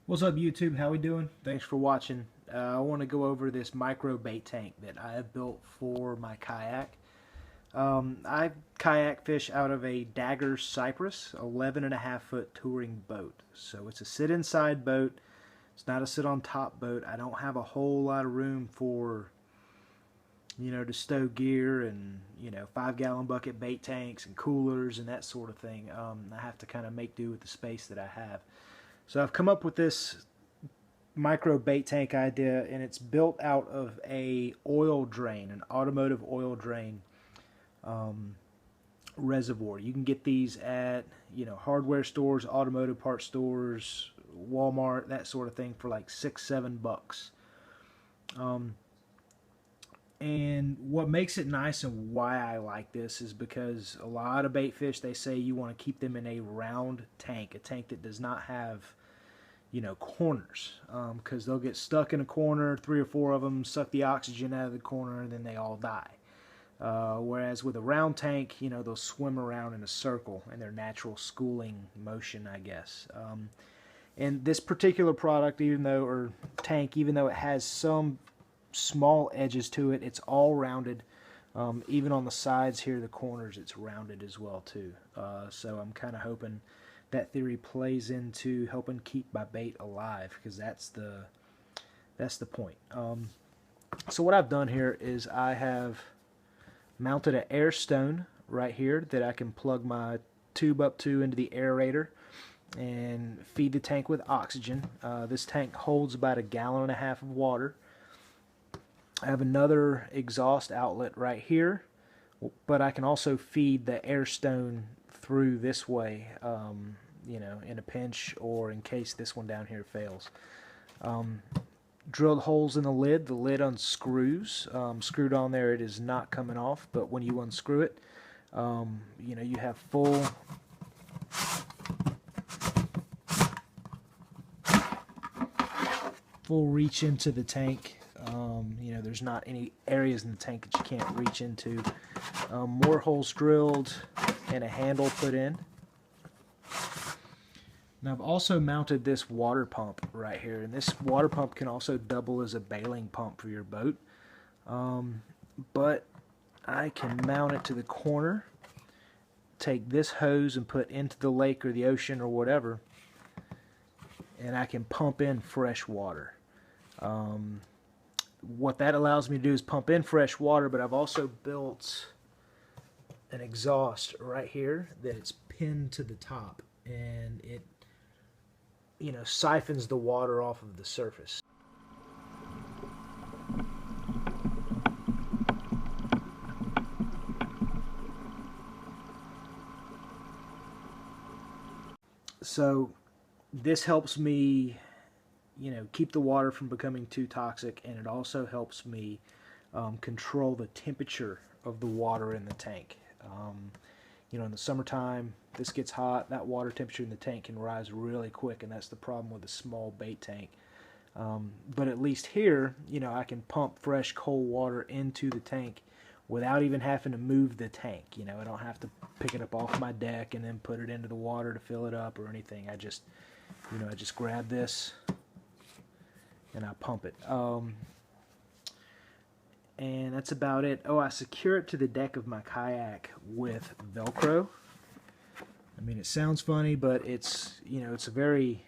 What's up, YouTube? How we doing? Thanks for watching. I want to go over this micro bait tank that I have built for my kayak. I kayak fish out of a Dagger Cypress 11.5 foot touring boat. So it's a sit inside boat. It's not a sit on top boat. I don't have a whole lot of room for, to stow gear and, 5 gallon bucket bait tanks and coolers and that sort of thing. I have to kind of make do with the space that I have. So I've come up with this micro bait tank idea, and it's built out of a oil drain, an automotive oil drain reservoir. You can get these at hardware stores, automotive parts stores, Walmart, that sort of thing, for like $6-7. And what makes it nice and why I like this is because a lot of bait fish, they say you want to keep them in a round tank, a tank that does not have corners, because they'll get stuck in a corner, 3 or 4 of them suck the oxygen out of the corner, and then they all die. Whereas with a round tank, they'll swim around in a circle in their natural schooling motion, I guess. And this particular product, even though it has some small edges to it, it's all rounded. Even on the sides here, the corners, it's rounded as well too. So I'm kind of hoping that theory plays into helping keep my bait alive, because that's the point. So what I've done here is I have mounted an air stone right here that I can plug my tube up to into the aerator and feed the tank with oxygen. This tank holds about 1.5 gallons of water. I have another exhaust outlet right here, but I can also feed the air stone through this way, in a pinch or in case this one down here fails. Drilled holes in the lid unscrews. Screwed on there, it is not coming off, but when you unscrew it, you have full reach into the tank. There's not any areas in the tank that you can't reach into. More holes drilled and a handle put in. Now I've also mounted this water pump right here, and this water pump can also double as a bailing pump for your boat. But I can mount it to the corner, take this hose and put into the lake or the ocean or whatever, and I can pump in fresh water. What that allows me to do is pump in fresh water, but I've also built an exhaust right here that it's pinned to the top, and it siphons the water off of the surface. So this helps me keep the water from becoming too toxic, and it also helps me control the temperature of the water in the tank. In the summertime, this gets hot, that water temperature in the tank can rise really quick, and that's the problem with a small bait tank. But at least here, I can pump fresh cold water into the tank without even having to move the tank. I don't have to pick it up off my deck and then put it into the water to fill it up or anything. I just grab this and I pump it. And that's about it. Oh, I secure it to the deck of my kayak with Velcro. I mean, it sounds funny, but it's a very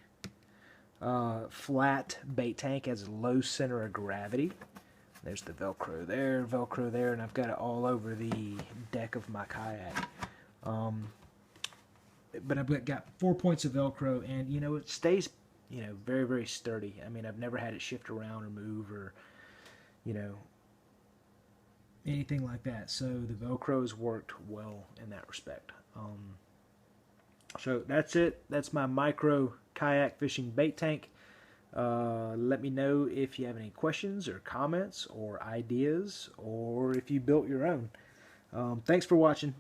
flat bait tank, has a low center of gravity. There's the Velcro there, and I've got it all over the deck of my kayak. But I've got 4 points of Velcro, and it stays very, very sturdy. I mean, I've never had it shift around or move or anything like that. So the Velcro has worked well in that respect. So that's it. That's my micro kayak fishing bait tank. Let me know if you have any questions or comments or ideas, or if you built your own. Thanks for watching.